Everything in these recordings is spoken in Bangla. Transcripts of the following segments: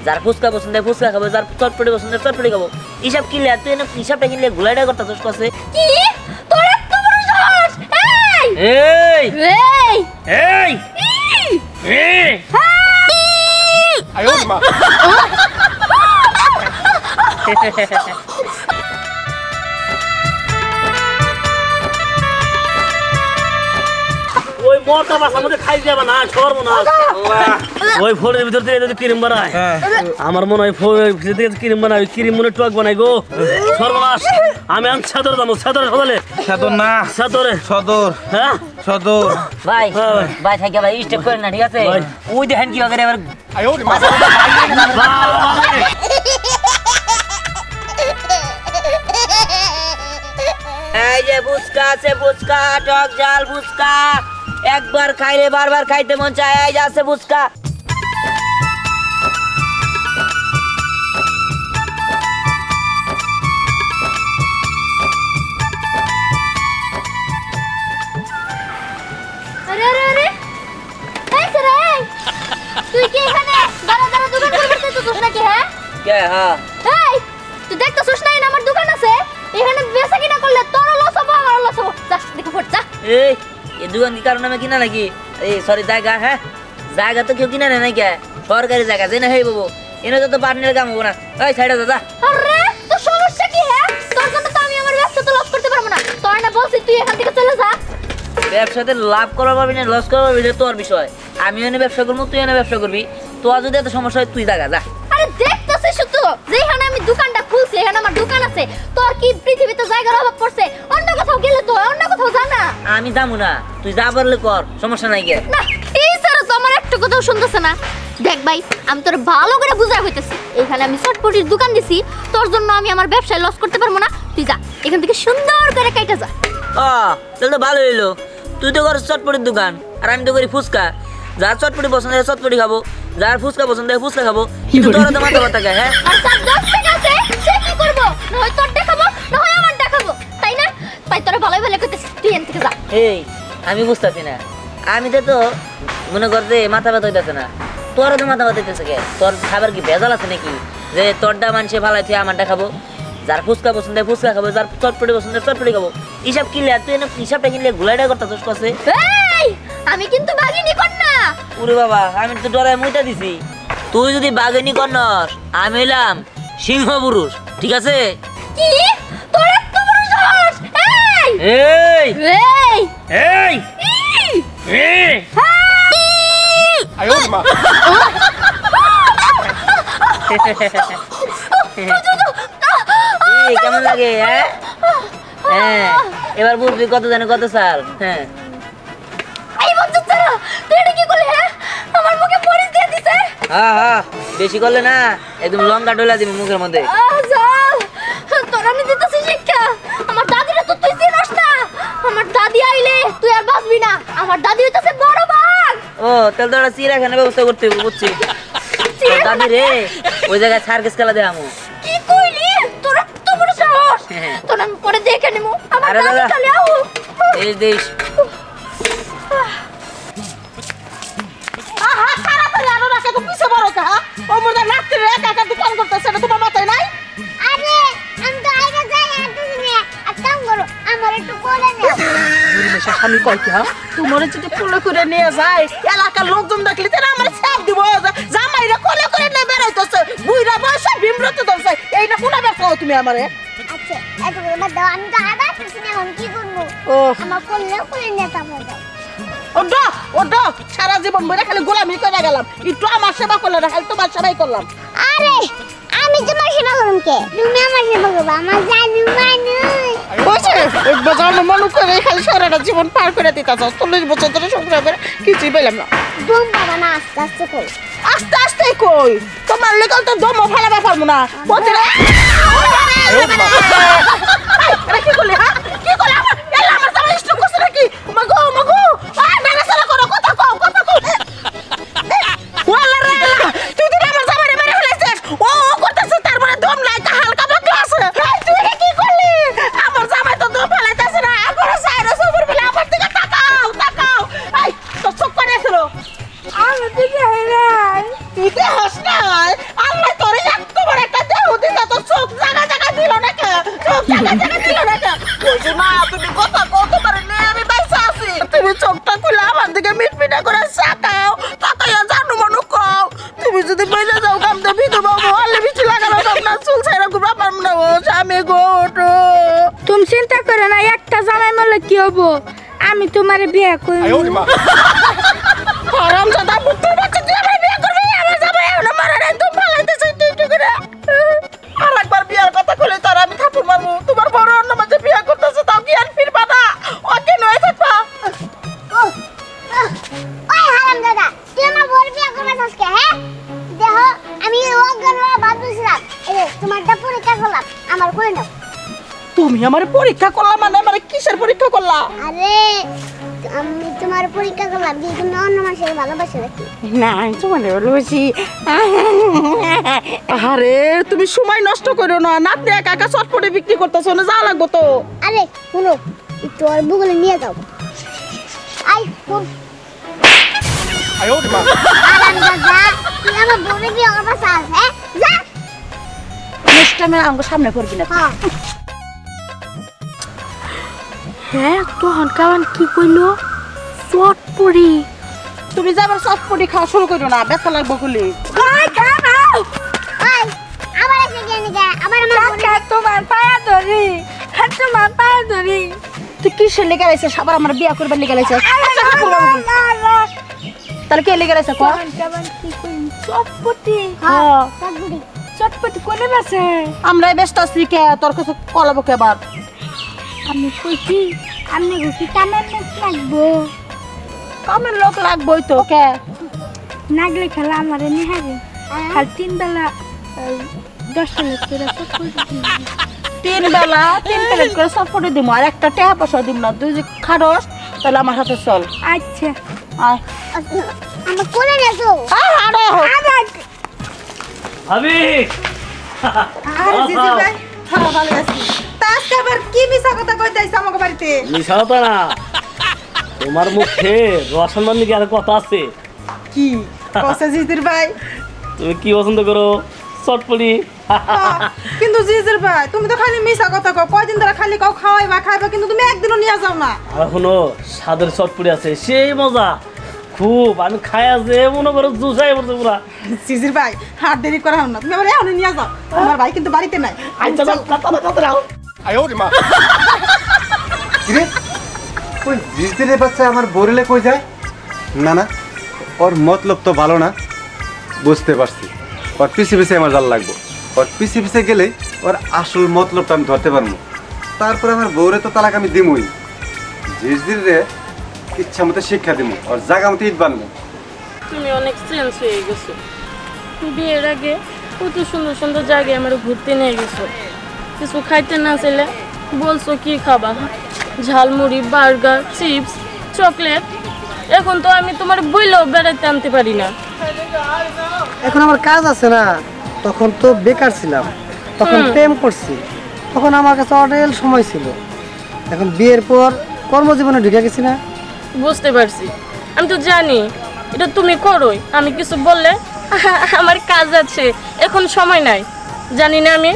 যার ফুচকা পছন্দ ফুচকা খাবো, যার চটপটি পছন্দ চটপটি খাবো। হিসাব কিনলে তুই এনে হিসাবটা কিনলে গুলাইটা করতে তোর কাছে কি তোর এত বড় সাহস? এই এই এই এই আয়ো মা ওই মোটা মাছ আমাদের খাই যাবে না, সর্বনাশ। ওই ফলের ভিতর থেকে যদি ক্রিম বানায়, আমার মনে হয় ভিতর থেকে ক্রিম বানায়, ক্রিম মনে টক বানাই গো, সর্বনাশ। আমি আন সাদর দাম, সাদরে সদলে সদর না সাদরে সদর, হ্যাঁ সদর। ভাই ভাই থাকে ভাই স্টেপ করে না, ঠিক আছে? ওই দেখেন কি করে এবার আয়ো মা এই যে ফুচকা আছে, ফুচকা টক ঝাল ফুচকা, একবার খাইলে বারবার খাইতে মন চায়। এই যে আছে ফুচকা। আরে আরে আরে এই সরে তুই কি এখানে দাঁড়া দাঁড়া দোকান করতে তো তোস নাকি? হ্যাঁ কে? হ্যাঁ এই তুই দেখতেছস না আমার দোকান আছে, এখানে বেচা কিনা করলে তোর লস হবে আমার লস হবে। যা দেখো ফট যা। এই দোকান কি কারণে আমি কিনা নাকি? এই সরি জায়গা, হ্যাঁ জায়গা তো কেউ কিনা নেই নাকি? সরকারি জায়গা যে না হেই বাবু, এনে তো পার্টনার কাম হবো না। ওই সাইডে দাদা। আরে তোর সমস্যা কি? হ্যাঁ তোর জন্য তো আমি আমার ব্যবসা তো লস করতে পারবো না। তোর না বলছি তুই এখান থেকে চলে যা। ব্যবসাতে লাভ করা পারবি না লস করা পারবি না তোর বিষয়। আমি এনে ব্যবসা করবো, তুই এনে ব্যবসা করবি। তোর যদি এত সমস্যা হয় তুই জায়গা যা। আরে দেখতেছিস তো যেখানে আমি দোকানটা খুলছি এখানে আমার দোকান আছে, তোর কি পৃথিবীতে জায়গার অভাব পড়ছে? অন্য কোথাও গেলে তো অন্য কোথাও যা না। আমি যাবো না, তুই যা পারলে কর, সমস্যা নাই গে। না এই স্যার তো আমার একটু কথাও শুনতেছে না। দেখ ভাই আমি তোর ভালো করে বুঝাই হইতেছি, এখানে আমি চটপটির দোকান দিছি, তোর জন্য আমি আমার ব্যবসায় লস করতে পারবো না। তুই যা এখান থেকে সুন্দর করে কাইটা যা। তাহলে তো ভালো হইলো। তুই তো করিস চটপটির দোকান আর আমি তো করি ফুচকা। যার চটপটি পছন্দ হয় চটপটি খাবো, যার ফুচকা পছন্দ হয় ফুচকা খাবো। কিন্তু তোরা তো মাথা ব্যথা খায়। হ্যাঁ আর তার 10 টাকা আছে সে কি করব? না হয় তোর দেখাবো না হয় আমার দেখাবো, তাই না? তাই তোরা ভালোই ভালো করতেছিস, তুই এখান থেকে যা। এই আমি বুঝতেছি না, আমি তো মনে কর যে মাথা ব্যথা হইতেছে না, তোরা তো মাথা ব্যথা হইতেছে কে? তোর খাবার কি ভেজাল আছে নাকি যে তোরটা মানুষে ভালাইছে আমারটা খাবো? যার ফুচকা পছন্দ হয় ফুচকা খাবো, যার চটপটি পছন্দ হয় চটপটি খাবো। হিসাব কিনলে তুই এনে হিসাবটা কিনলে গুলাইটা করতে তোর কাছে। এই আমি কিন্তু বাগিনী কন্যা। ওরে বাবা, আমি তো ডরায় মুইটা দিছি। তুই যদি বাঘিনী কন্নস, আমি হইলাম সিংহ পুরুষ, ঠিক আছে? কি তোর এত বড় সাহস? এই এই এই এই এই আয়ো মা কেমন লাগে? হ্যাঁ হ্যাঁ এবার বুঝবি কত জানে কত সাল। হ্যাঁ এই বন্ধু তোরা তুই এটা কি করলি? হ্যাঁ আমার মুখে পরিস দিয়ে দিছে। হ্যাঁ হ্যাঁ বেশি করলে না একদম লঙ্কা ডলা দিবি মুখের মধ্যে। চল তোরা আমি দিতেছি শিক্ষা। আমার দাদিরা তো তুই চিনস না, আমার দাদি আইলে তুই আর বাঁচবি না। আমার দাদি হইতাছে বড় বাঘ। ও তাহলে তো একটা চিড়িয়াখানা ব্যবস্থা করতে হবে, বুঝছি। তোর দাদি রে ওই জায়গায় সার্কাস খেলা দেখামু। কি কইলি? তোর এত বড় সাহস? তোর আমি পরে দেখে নেবো। আমার আরে দাদি দাদা। চলে আও। দেশ দেশ আহা সারা তো আরো রাখা তো পিছে বড় কা ও মোর নাতি রে একা একা দোকান করতেছে না, তোমার মাথায় নাই? আরে আমি তো আইগা যাই হাঁটতেছি না, আর কাম করো আমার একটু কোলে নে। মেশা স্বামী কয় কি? হ্যাঁ তোমার যদি কোলে করে নিয়ে যায় এলাকার লোকজন দেখলি তারা আমার ছাপ দিব। জামাইরা কোলে করে নিয়ে বেড়াইতেছে, বুইরা বয়সে বিমরত দলছে। এই না কোনা বেড়াও তুমি আমারে? আচ্ছা এত করে বাদ দাও, আমি তো হাঁটতেছি না, এখন কি করবো? ও আমার কোলে নিয়ে তারপর যাও। ওডো সারা জীবন বইরা খালি গোলামি করে গেলাম, একটু আমার সেবা করলে না খালি তোমার সেবাই করলাম। আরে আমি তোমার সেবা করুম কে? তুমি আমার সেবা করবা, আমার জানু মানুষ। বুঝছে ওই বাজানো মনে করে খালি সারাটা জীবন পার করে দিতে চাও। 40 বছর ধরে সংসার করে কিছুই পেলাম না। দম বাবা না, আস্তে আস্তে কই। আস্তে আস্তে কই তোমার লেগাল তো দম ফালাবা পারবো না। কি করলি? হ্যাঁ কি করলি? আমার জামাই স্ট্রোক করছে নাকি? মাগো মাগো নাড়াচাড়া করো, কথা কও কথা কও। ওয়ালা রে তুই তো আমার জামাইরে মেরে ফেলেছিস। ও করতেছে তার মানে দম নাই, হালকা পাতলা আছে। তুই কি করলি? আমার জামাই তো দম ফেলাইতেছে না, এখন সাইরা সবর বলে আমার দিকে তাকাও তাকাও। এই তো চোখ করে ছিল আমি দিকে হাই তুই তো হাস নাই। আমি যদি বইলে যাও কাম তো ভিতর বাবু আলে বিচি লাগানো সব না চুল ছাইরা খুব ব্যাপার না ও স্বামী গো ওঠো। তুমি চিন্তা করো না, একটা জামাই মারলে কি হবো, আমি তোমার বিয়ে 哎 করব।呦我的妈！ হারামজাদা পুত্রের বাচ্চা তুই আমার বিয়ে করবি, আমার জামাই এখনো মারা নাই, তুমি পালাইতেছ টিপটি করে। আরেকবার বিয়ার কথা কইলে তার আমি থাপুর মারবো। তোমার বড় অন্য মাঝে বিয়ে করতেছে তাও কি আর ফিরবা না? ওকে নয় থাকবা। ওই হারামজাদা তুই আমার বউর বিয়ে করবে আজকে হ্যাঁ? দেখো আমি অজ্ঞান হয়ে বাদ দিয়েছিলাম, এই যে তোমারটা পরীক্ষা করলাম, আমার করে নাও। তুমি আমার পরীক্ষা করলা মানে আমার কিসের পরীক্ষা করলা? আরে আমি তোমার পরীক্ষা করলাম যে তুমি অন্য মানুষের ভালোবাসে নাকি। না আমি তোমার ভালোবাসি। আরে তুমি সময় নষ্ট করো না, নাতনি একা একা চটপটে বিক্রি করতেছো না, যা লাগবো তো। আরে শুনো একটু ওর বুগলে নিয়ে যাও। আই শুন 哎呦我的妈！ হারামজাদা তুই আমার বউর বিয়ে করবে চাস হ্যাঁ? যা। নেক্সট টাইম আমার সামনে করবি না। হ্যাঁ হ্যাঁ তো হনকাওয়ান কি কইলো, চটপড়ি। তুমি যে আবার চটপটি খাওয়া শুরু করো না, ব্যথা লাগবো খুলি। আই খাও ওই আবার এসে গিয়ে নিকে আবার আমার বউর কাকা তোমার পায়া ধরি, তোমার পায়া ধরি। তুই কিসের লেগে রাইছিস? আবার আমার বিয়ে করবার লেগে রাইছিস? তাহলে কে লেগে রাইছে কো? হনকাওয়ান কি কই, চটপটি। হ্যাঁ চটপটি চটপটি কোনে আছে? আমরা ব্যস্ত আছি কে, তোর কিছু কলাবো কে আবার? আমি কইছি আমি কি কামের লোক লাগবো, কামের লোক লাগবোই তো কে? নাগলে খেলা আমারে নিহারে খাল 3 বেলা 10 টাকা করে চটপটি দিবি। 3 বেলা 3 প্লেট করে চটপটি দিমু, আর একটা টাকা পয়সা দিম না। তুই যে খাড়স তাহলে আমার হাতে চল। আচ্ছা আয় আমার কোলে নিয়েছো। আরে ভাবি আরে জিজি ভাই হ্যাঁ ভালো আছি। তা আজকে আবার কি মিছা কথা কইতাইছ আমাকে বাড়িতে? মিশা হতো না, তোমার মুখে রসম্মান নাকি আর কথা আছে। কি কইছে জিজির ভাই? তুমি কি পছন্দ করো? চটপটি। কিন্তু জিজির ভাই তুমি তো খালি মিছা কথা কও, কয়দিন ধরে খালি কও খাওয়াইবা খাইবা, কিন্তু তুমি একদিনও নিয়ে যাও না। আর এখনো স্বাদের চটপটি আছে, সেই মজা খুব। আমি খায়া যে মনে করো জুসাই পড়ছে পুরা। জিজির ভাই হাত দেরি করা হল না, তুমি আবার এখন নিয়ে যাও। আমার ভাই কিন্তু বাড়িতে নাই। আচ্ছা দাও। 哎呦我的妈！ কিরে ওই জিজদের বাচ্চা আমার বরেলে কই যায়? না না ওর মতলব তো ভালো না, বুঝতে পারছি। ওর পিছে পিছে আমার জাল লাগবো, ওর পিছে পিছে গেলে ওর আসল মতলবটা আমি ধরতে পারবো। তারপরে আমার বউরে তো তালাক আমি দিমই, জিজদিরে ইচ্ছা মতো শিক্ষা দিমু, ওর জায়গা মতো ইট বানবো। তুমি অনেক চেঞ্জ হয়ে গেছো। বিয়ের আগে কত সুন্দর সুন্দর জায়গায় আমার ঘুরতে নিয়ে গেছো, কিছু খাইতে না চাইলে বলছো কি খাবা, ঝালমুড়ি, বার্গার, চিপস, চকলেট। এখন তো আমি তোমার বইলেও বেড়াইতে আনতে পারি না। এখন আমার কাজ আছে না, তখন তো বেকার ছিলাম, তখন প্রেম করছি, তখন আমার কাছে অনেক সময় ছিল। এখন বিয়ের পর কর্মজীবনে ঢুকে গেছি না। বুঝতে পারছি, আমি তো জানি এটা তুমি করোই। আমি কিছু বললে আমার কাজ আছে, এখন সময় নাই, জানি না আমি।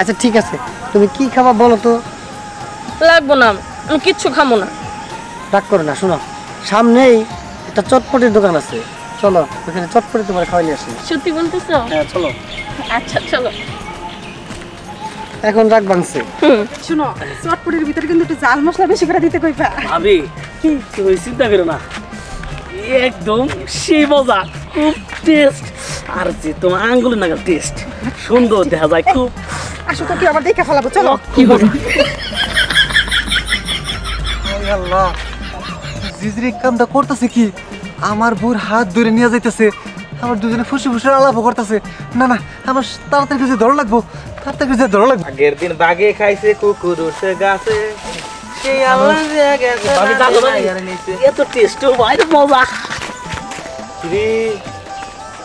আচ্ছা ঠিক আছে, তুমি কি খাবা বলো তো? লাগবো না, আমি কিচ্ছু খাবো না। রাগ করো না, শোনো সামনেই একটা চটপটির দোকান আছে, চলো ওখানে চটপটি তোমার খাওয়াই নিয়ে আসি। সত্যি বলতেছো? হ্যাঁ চলো। আচ্ছা চলো। এখন রাগ ভাঙছে। শুনো চটপটির ভিতরে কিন্তু একটু জাল মশলা বেশি করে দিতে কইবা। ভাবি তুমি চিন্তা করো না, একদম সেই মজা, খুব টেস্ট। আর যে তোমার আঙ্গুলের নাগাল টেস্ট, সুন্দর দেখা যায় খুব। আসো তো কি আবার দেখে ফেলাবো, চলো। কি বলো? আল্লাহ জিজরি কামটা করতেছে কি? আমার বউর হাত ধরে নিয়ে যাইতেছে, আমার দুজনে ফুসে ফুসে আলাপ করতেছে। না না আমার তাড়াতাড়ি কিছু ধরো লাগবো, তাড়াতাড়ি কিছু ধরো লাগবো। আগের দিন বাগে খাইছে কুকুর উঠছে গাছে, সেই আল্লাহ গেছে ভাবি জানো না এত টেস্ট ভাই মজা। রে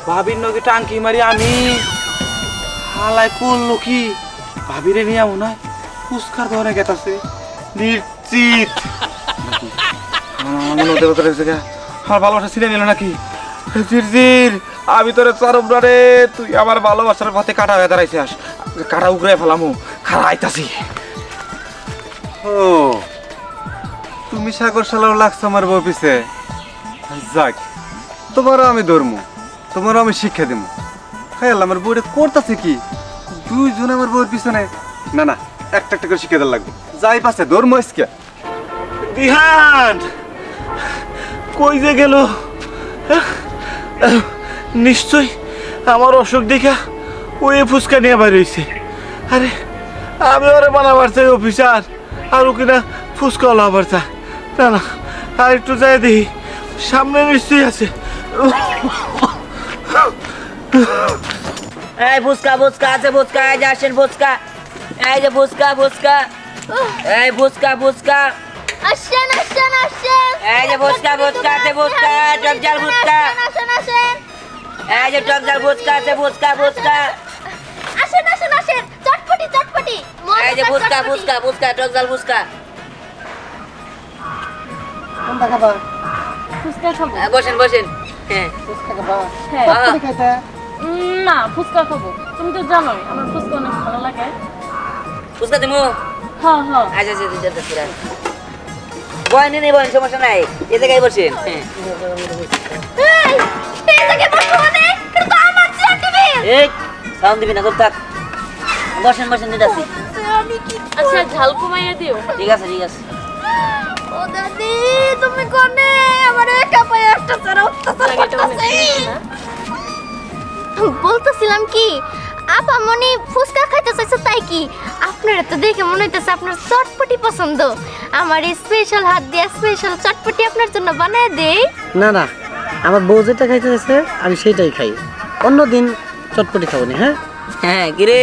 ভাবির নগে টাঙ্কি মারি আমি হালাই করলো কি? ভাবিরে নিয়ে মনে হয় পুস্কার ধরে গেতাছে নিশ্চিত। আমার ভালোবাসা ছিনে নিল নাকি? জির আমি তোরে চারুমরা রে, তুই আমার ভালোবাসার পথে কাটা হয়ে দাঁড়াইছিস, কাটা উগড়ে ফেলামু, খারা আইতাছি। ও তুমি সাগর শালাও লাগছো আমার বউ পিছে। যাক তোমারও আমি ধরমু, তোমারও আমি শিক্ষা দেবো। হ্যাঁ আমার বউটা করতেছে কি, দুইজন আমার বউয়ের পিছনে। না না, একটা একটা করে শিক্ষা দেওয়া লাগবে। যাই পাচ্ছে ধর্ম ইসকে। বিহান কই যে গেল? নিশ্চয় আমার অসুখ দেখা ওই ফুচকা নিয়ে বাইর হয়েছে। আরে আমি ওরে বানাবার চাই অফিসার, আর ও কিনা ফুচকা লাবার চায়। না না, আর একটু যাই দেখি, সামনে নিশ্চয়ই আছে। এই ফুচকা ফুচকা আছে, ফুচকা এই যে আসেন ফুচকা, এই যে ফুচকা ফুচকা, এই ফুচকা ফুচকা আসেন আসেন আসেন, এই যে ফুচকা ফুচকা আছে, ফুচকা টক ঝাল ফুচকা, আসেন আসেন, এই যে টক ঝাল ফুচকা আছে, ফুচকা ফুচকা, আসেন আসেন আসেন, চটপটি চটপটি, এই যে ফুচকা ফুচকা ফুচকা টক ঝাল ফুচকা। কোনটা খাবা? ফুচকা খাবো। বসেন বসেন। হ্যাঁ ফুচকা খাবা? হ্যাঁ। চটপটি খাইতে? না, ফুচকা খাবো। তুমি তো জানোই আমার ফুচকা অনেক ভালো লাগে। ফুচকা দিমু? হ্যাঁ হ্যাঁ। আচ্ছা আচ্ছা যেতে পুরা বয়েন নেই, বয়েন সমস্যা নাই, এই জায়গায় বসেন। এই এই জায়গায় বসো মানে এটা তো আমার চেয়ার টেবিল। এই সাউন্ড দিবি না, চুপ থাক। বসেন বসেন দিতাছি। আমি কি আচ্ছা ঝাল কমাইয়া দিও। ঠিক আছে ঠিক আছে। ও দাদি তুমি কোনে আমার একা পায়ে একটা সারা অত্যাচার করতেছে। বলতেছিলাম কি আপা মনি ফুচকা খাইতে চাইছো তাই কি? আপনারা তো দেখে মনে হইতেছে আপনার চটপটি পছন্দ। আমার এই স্পেশাল হাত দিয়ে স্পেশাল চটপটি আপনার জন্য বানায় দেই। না না, আমার বউ যেটা খাইতে চাইছে আমি সেইটাই খাই, অন্যদিন চটপটি খাবো না। হ্যাঁ হ্যাঁ কিরে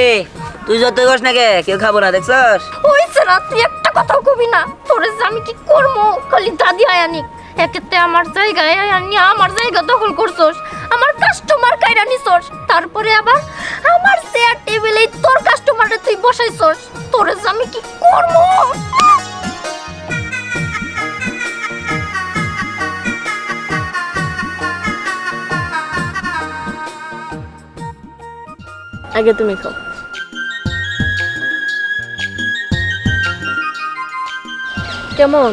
তুই যত কস না কে কেউ খাবো না দেখছস? ওইছে না তুই একটা কথাও কবি না, তোরে যে আমি কি করবো খালি দাদি আয়ানিক একেতে আমার জায়গায় আনি আমার জায়গা দখল করছস, আমার কাস্টমার কাইরা নিছস, তারপরে আবার আমার চেয়ার টেবিলে তোর কাস্টমারে তুই বসাইছস, তোরে যে আমি কি করবো? আগে তুমি খাও। কেমন?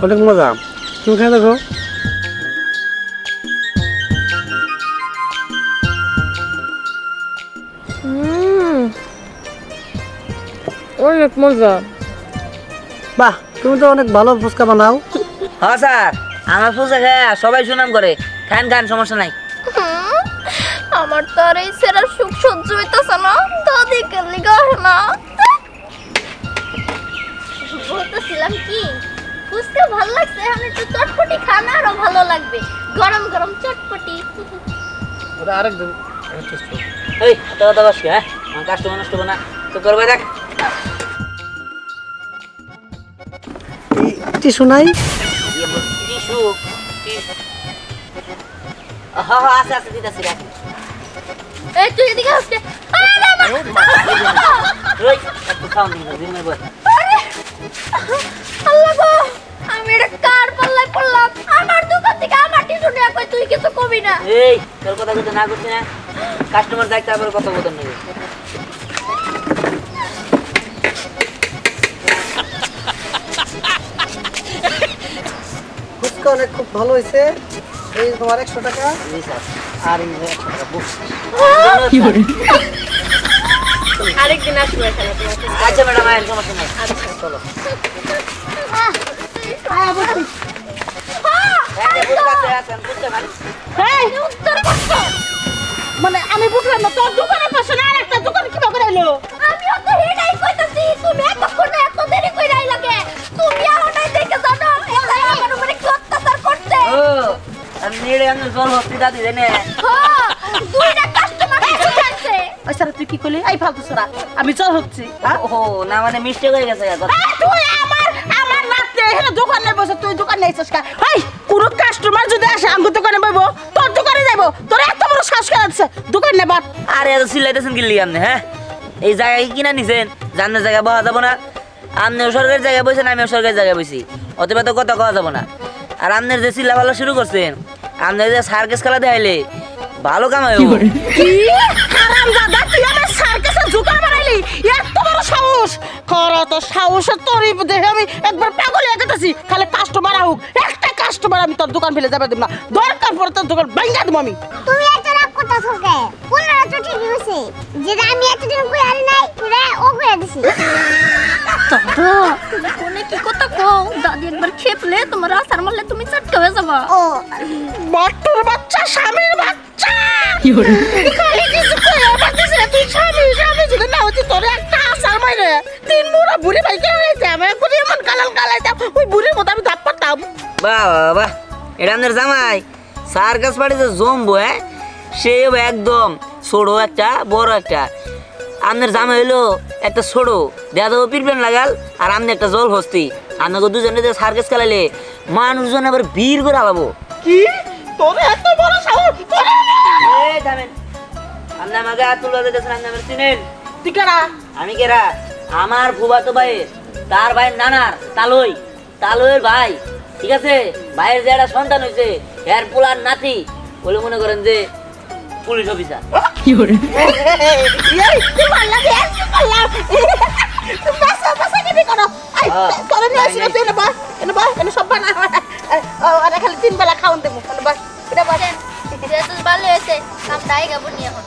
অনেক মজা, তুমি খাই দেখো। অনেক মজা। বাহ, তুমি তো অনেক ভালো ফুচকা বানাও। হ্যাঁ স্যার, আমার ফুচকা খায় সবাই সুনাম করে। খান খান, সমস্যা নাই। আমার তো আর এই সেরা সুখ সহ্য হইতেছে না, দাদি কেমনি গাহে না। বলতেছিলাম কি ফুচকা ভালো লাগছে, আমি একটু চটপটি খানা আরো ভালো লাগবে, গরম গরম চটপটি। ওটা আরেকদিন। এই এত কথা বস কি? হ্যাঁ আমার কাস্টমার নষ্ট হবে না তো করবে। দেখ টিস্যু নাই? টিস্যু হ্যাঁ হ্যাঁ আছে আছে দিতেছি। রাখ এই তুই এদিকে আসতে। ওই একটু খাওন দিন দিনের বল। আল্লাহ গো, আমি এটা কার পাল্লায় পড়লাম? আমার দোকান থেকে আমার টিস্যু নিয়ে কই তুই কিছু কবি না। এই তোর কথা বলতে না করছি না, কাস্টমার দেখতে আবার কথা বলতে নেই। ফুচকা অনেক খুব ভালো হয়েছে। এই তোমার 100 টাকা, আর এই 100 টাকা বুক। আরেকদিন আসবো এখানে তোমার কাছে। আচ্ছা ম্যাডাম আইন, সমস্যা নাই। আচ্ছা চলো। মানে আমি বুঝলাম না, তোর দোকানের পাশে না আরেকটা দোকান কি করে এলো? আমিও তো হেডাই কইতাছি, তুমি এতক্ষণে এত দেরি কইরা আইলা কে? তুমি আও নাই দেখে জানো এলাই আমার উপরে কি অত্যাচার করছে। ও আমি নেড়ে আমি জল হস্তি দাদি দেনে। হ্যাঁ, দুইটা কাস্টমার এসেছে। ওই সারা তুই কি করলি? এই ফালতু সারা, আমি চল হচ্ছি। ও না মানে মিস্টেক হয়ে গেছে কথা। তুই আমার রাতে এখানে দোকানে বসে তুই দোকানে আইছিস কা? এই কোন কাস্টমার যদি আসে আমার দোকানে বইবো, তোর দোকানে যাইবো, তোর এত বড় শ্বাস কাটছে দোকানে বাট। আরে এত সিলাইতেছেন কি লিয়ে আপনি? হ্যাঁ এই জায়গায় কিনা নিছেন, জান্নার জায়গায় বসা যাবো না। আপনিও সরকারি জায়গায় বসেন, আমিও সরকারি জায়গায় বসি, অতএব তো কথা কওয়া যাবো না। আর আপনার যে চিল্লা ভালো শুরু করছেন, আপনার যে সার্কেস খেলা দেখাইলে ভালো কামাই হবো। কি হারামজাদা, তুই আমার সার্কাসে জুতা মারাইলি? এত বড় সাহস! কর তো সাহস তোরই দেখে আমি একবার পাগল হয়ে গেছি। খালি কাস্টমার আউক, একটা কাস্টমার আমি তোর দোকান ফেলে যাবে দেব না দরকার পড়ে তোর দোকান ভাঙা দেব আমি তুমি এত রাগ করতেছো কে কোনরা তো ঠিকই হইছে যেটা আমি এতদিন কই আরি নাই সেটা ও কইয়া দিছি দাদা তুমি কোনে কি কথা কও দাদি একবার খেপলে তোমার আসার মারলে তুমি চটকে হয়ে যাবা ও বাটুর বাচ্চা স্বামীর বাচ্চা খালি কিছু কইয়া পারতেছিস না তুই স্বামী যদি না হচ্ছে তোর একটা আসার মাইরে তিন মুড়া বুড়ি ভাই কে হয়েছে আমি বুড়ি এমন কালাল কালাইতাম ওই বুড়ির মতো আমি ধাপ পারতাম বাহ বাহ বাহ এটা আমাদের জামাই সার্কাস পার্টিতে জমবো হ্যাঁ সেও একদম ছোড়ো একটা বড় একটা আমাদের জামাই হইলো একটা ছোড়ো দেখা দেবো পিরপেন লাগাল আর আমনে একটা জল হস্তি আপনাকে দুজনে সার্কাস খেলাইলে মানুষজন আবার ভিড় করে হালাবো কি তোর এত বড় সাহস এই থামেন আপনি আমাকে হাত তুলে দিতেছেন আপনি আমার চিনেন তুই কেরা আমি কেরা আমার ফুফাতো ভাইয়ের তার ভাইয়ের নানার তালইয়ের ভাই ঠিক আছে ভাইয়ের যে একটা সন্তান হয়েছে এর পোলার নাতি বলে মনে করেন যে পুলিশ অফিসার কি করে এই তুই মারলা রে তুই মারলা তুমি বাসা কি করো আই করে নিয়ে আসি তুই এনে বা এনে সব বানা আরে খালি তিন বেলা খাওন দেবো বাস এটা বাজে যেহেতু ভালো হয়েছে কামটা আইগা বনি এখন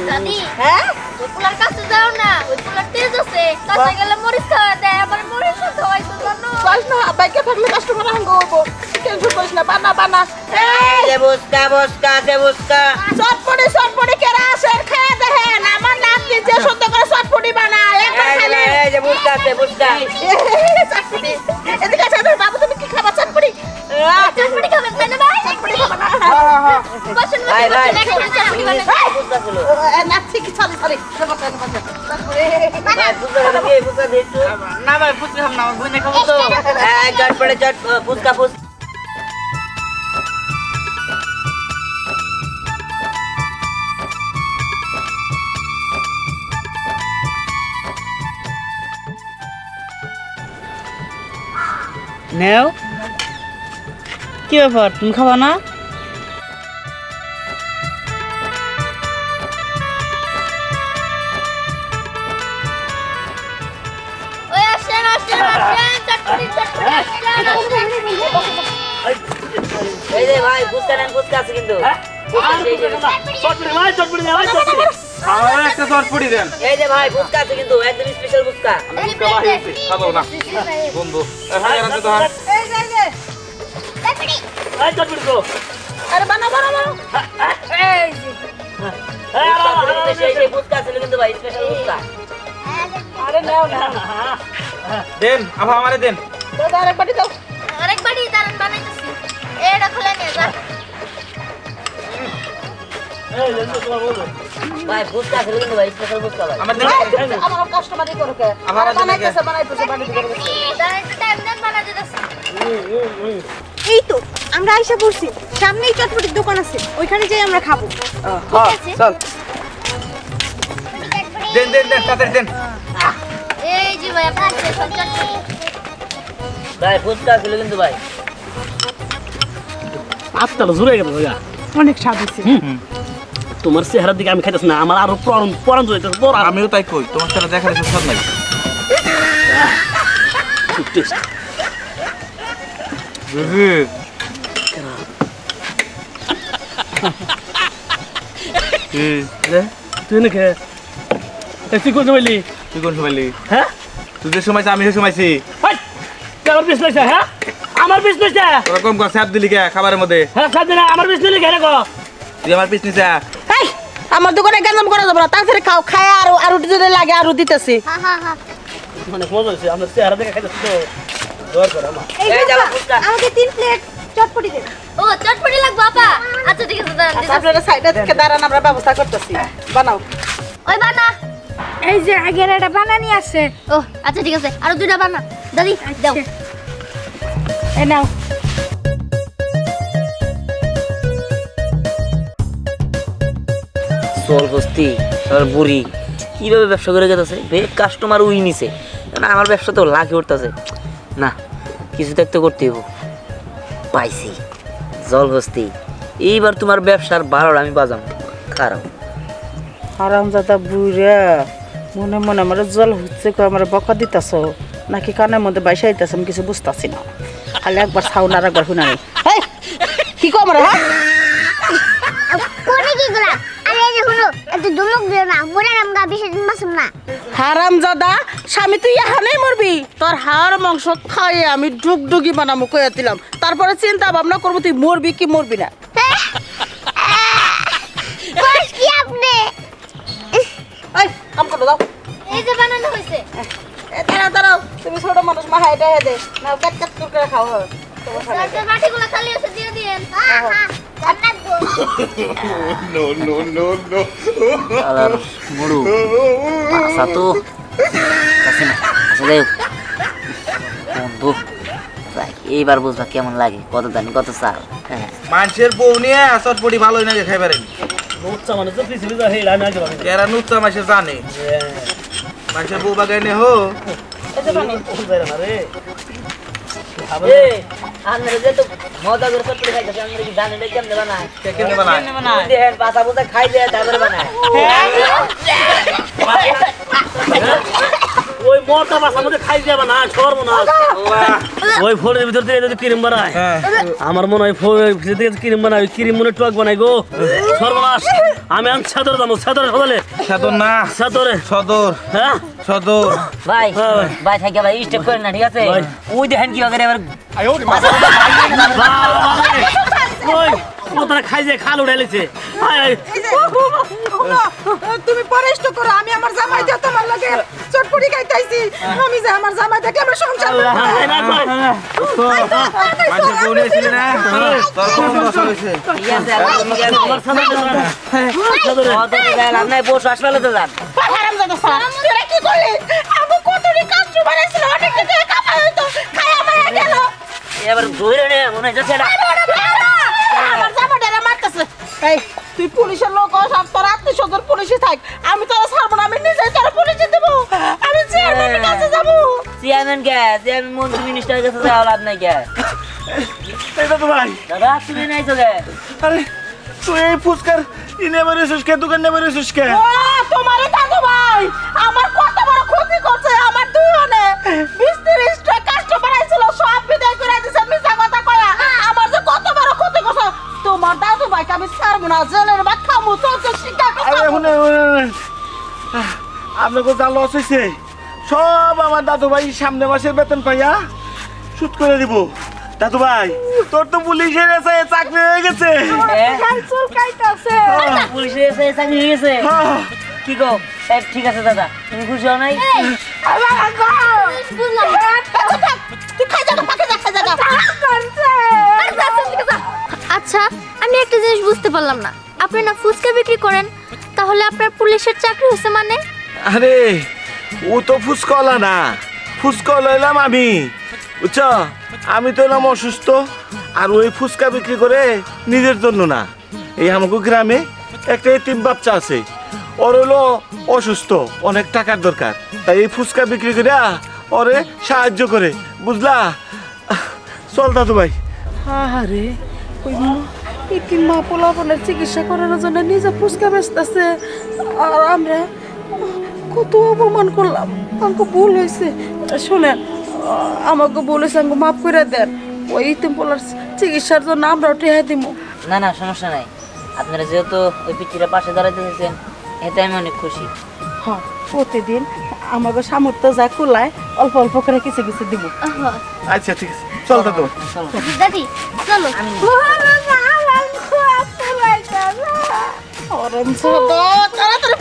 দাদি হ্যাঁ ওই পোলার কাছে যাও না ওই পোলার তেজ আছে কাছে গেলে মরিচ খাওয়া দেয় আমার মরিচ খাওয়াই তো জানো বাস না বাইকে থাকলে কাস্টমার হাঙ্গ হবো টেনশন করিস না বানা এই দেবুস্কা চটপটি কেরা আসে খেয়ে দেখেন আমার নাম যে সত্য করে চটপটি বানায় এখন খালি দেবুস্কা চটপটি এদিকে আছে বাবু তুমি কি খাবা চটপটি চটপটি খাবেন তাই না ভাই চটপটি খাবা না বসেন ভাই, ভাই। চটপটি বানাই দেবুস্কা ছিল না ঠিক সরি ভাই ফুচকা দে একটু না ভাই ফুচকা খাম না আমার বইনে খাবো তো চটপটে ফুচকা নেও কি ব্যাপার তুমি খাবা না ওই আসেন চটপটি এই যে ভাই ফুচকা নেন ফুচকা আছে কিন্তু আমার একটা চটপটি দেন এই যে ভাই ফুচকা আছে কিন্তু একদম স্পেশাল ফুচকা খাবো না বন্ধু এই যে আরে বানা এই যে ফুচকা ছিল কিন্তু ভাই স্পেশাল ফুচকা আরে নাও না দেন আবার আমারে দেন দাদা আরেক বাটি দাও আরেক বাড়ি দাঁড়ান বানাইতেছি এটা খুলে নিয়ে যা ভাই ফুচকা ছিল কিন্তু ভাই স্পেশাল ফুচকা ভাই আমার কাস্টমারই করো কে আমার বানাইতেছে বানাই দাঁড়ান একটু টাইম দেন বানাই দিতেছি এই তো আমরা আইসা পড়ছি সামনেই চটপটির দোকান আছে ওইখানে যাই আমরা খাবো চল দেন তাড়াতাড়ি দেন এই যে ভাই আপনার স্পেশাল চটপটি ভাই ফুচকা ছিল কিন্তু ভাই আজকাল জুড়ে গেল ভাইয়া অনেক স্বাদ হয়েছে তোমার চেহারার দিকে আমি খাইতেছি না আমার আরো পরান জড়িত আমিও তাই কই তোমার সাথে দেখা যাচ্ছে সব নাই তুই না খে তুই কোন সময় তুই কোন সময় হ্যাঁ তুই যে সময় আমি সে সময়ছি আমার পিস লইছে হ্যাঁ আমার পিস লইছে তোরা কম কর স্যাপ দিলি কে খাবারের মধ্যে হ্যাঁ খাবি না আমার পিস নিলে ঘেরে গো তুই আমার পিস নিছা এই আমার দোকানে গঞ্জাম করা যাবে না তাড়াতাড়ি খাও খায় আর যদি লাগে আর দিতেছি মানে মজা হয়েছে আমার চেহারা দেখে খাইতেছি তো জোর করে আমার এই যাও ফুচকা আমাকে 3 প্লেট চটপটি দেন ও চটপটি লাগবে আপা আচ্ছা ঠিক আছে দাঁড়ান দিতেছি। আপনারা সাইডে থেকে দাঁড়ান আমরা ব্যবস্থা করতেছি বানাও ওই বানা এই যে আগের একটা বানানি আছে ও আচ্ছা ঠিক আছে আরো দুইটা বানা দাদি দাও এই নাও চল বস্তি আর বুড়ি কিভাবে ব্যবসা করে গেছে কাস্টমার উই নিছে না আমার ব্যবসা তো লাখে উঠতেছে না কিছু তো একটা করতে হইব পাইছি জল বস্তি এইবার তোমার ব্যবসার বারোর আমি বাজাম খারাপ হারামজাদা বুড়া মনে মনে আমার জল হচ্ছে আমার বকা দিতেছ নাকি কানের মধ্যে বাইসা দিতেছ আমি কিছু বুঝতেছি না খালি একবার সাউন্ড আর একবার শুনা নেই কি কম রে কোনে কি গুলা আরে এই যে শুনো এত দুমুক দিও না মোরা আমগা বেশি দিন বাসুম না হারামজাদা স্বামী তুই এখানেই মরবি তোর হাড় মাংস খাইয়ে আমি ডুগডুগি বানাবো কইয়া দিলাম তারপরে চিন্তা ভাবনা করবো তুই মরবি কি মরবি না কইস কি আপনি এই কাম করো দাও এই যে বানানো হয়েছে দাঁড়াও দাঁড়াও তুমি ছোট মানুষ মা হাইটা দে না কাট কাট করে খাও বাটিগুলো খালি আছে দিয়ে দিয়েন জান্নাত গো No, no, no, no. আলার মুড়ু আচ্ছা তো আছে না আচ্ছা যাই হোক বন্ধু এইবার বুঝবা কেমন লাগে কত দানি কত চাল হ্যাঁ মানুষের বউ নিয়ে আসর পড়ি ভালোই না খাই পারেন নুচ্চা মানে তো পৃথিবী যা হেলা না যাবে এরা নুচ্চা মাসে জানে মানুষের বউ বাগানে হো এই যে পানি ওই না রে এ আমরা যে তো মজা করে সব করে খাইতেছি আমরা কি জানি না কেমনে বানায় কেমনে বানায় দেন পাতা পাতা খাই দেয় তারপরে বানায় ওই মোটা বাসার মধ্যে খাই যাবে না সর্বনাশ ওই ফোনের ভিতর থেকে যদি ক্রিম বানায় আমার মনে হয় ভিতর থেকে ক্রিম বানায় ক্রিম মনে টক বানাই গো সর্বনাশ আমি আন সাদর দাম সাদর সকালে সদর না সাদরে সদর হ্যাঁ সদর ভাই ভাই থাকে ভাই স্টেপ করেন না ঠিক আছে ওই দেখেন কি হবে এবার আয়ো রে মা ওই ও তারা খাই যায় খাল উড়াইছে তুমি পরেষ্ট করো আমি আমার জামাই দিয়ে তোমার লগে চটপটি খাইতেছি আমি যে আমার জামাই দেখে আমার সংসার মানুষের বউ নিয়ে ছিল না তোর কোন দোষ হয়েছে ঠিক আছে আমার সামনে সাদরে লাভ নাই বস হাসপাতালে তো যান হারামজাদা স্যার তোরা কি করলি আমি কতটি কাস্টমার ছিল অনেক কিছু কামাই হইতো খাই আমার গেল এবার ধরে নে মনে হচ্ছে এটা আমার জামাইটা মারতেছে এই তুই পুলিশের লোক হস আর তোর আত্মীয় পুলিশে থাক আমি তোরা ছাড়বো না আমি নিজেই তোরা পুলিশে দেবো আমি চেয়ারম্যানের কাছে যাবো চেয়ারম্যান কে চেয়ারম্যান মন্ত্রী মিনিস্টারের কাছে যাওয়া লাভ নাই কে এটা তো ভাই দাদা তুমি নাই তো কে আরে তুই এই ফুচকার ইনে বেরিয়েছিস কে দোকানে বেরিয়েছিস কে ও তোমারে দাদু ভাই আমার কত বড় ক্ষতি করছে আমার দুইজনে 20-30 টা কাস্টমার আইছিল সব বিদায় করে দিছে মিছা কথা কয়া আমার যে কত বড় ক্ষতি করছে তোমার দাদু ভাইকে আমি ছাড়বো না জেলের ভাত খামু তো শিক্ষা আরে শুনে আপনাকে যা লস হয়েছে সব আমার দাদু ভাই সামনে মাসের বেতন পাইয়া শুট করে দিব দাদু ভাই তোর তো পুলিশের এসে চাকরি হয়ে গেছে ক্যান্সেল কাইতাছে পুলিশের এসে চাকরি হয়ে গেছে কি গো ঠিক আছে দাদা তুমি খুশি হও নাই তুই খাই যা পাকে যা খাই যা আচ্ছা আমি একটা জিনিস বুঝতে পারলাম না আপনি না ফুচকা বিক্রি করেন তাহলে আপনার পুলিশের চাকরি হয়েছে মানে আরে ও তো ফুসকলা না ফুসকলা হইলাম আমি বুঝছো আমি তো হলাম অসুস্থ আর ওই ফুচকা বিক্রি করে নিজের জন্য না এই আমাকে গ্রামে একটা এতিম বাচ্চা আছে ওর হলো অসুস্থ অনেক টাকার দরকার তাই এই ফুচকা বিক্রি করে ওরে সাহায্য করে বুঝলা চল দাদু ভাই আরে ওই ইতি মা পোলাপনের চিকিৎসা করার জন্য নিজে ফুচকা বেচতেছে আর আমরা কত অপমান করলাম আমাকে ভুল হয়েছে শোনেন আমাকে বলেছে আমাকে মাফ করে দেন ওই ইতিম পোলার চিকিৎসার জন্য আমরাও টেহা দিব না না সমস্যা নাই আপনারা যেহেতু ওই পিচিটার পাশে দাঁড়াইতে এসেছেন এতে আমি অনেক খুশি হ্যাঁ প্রতিদিন আমাকে সামর্থ্য যা কুলায় অল্প অল্প করে কিছু কিছু দিব আচ্ছা ঠিক আছে চল দাদু দাদি চলো তাড়াতাড়ি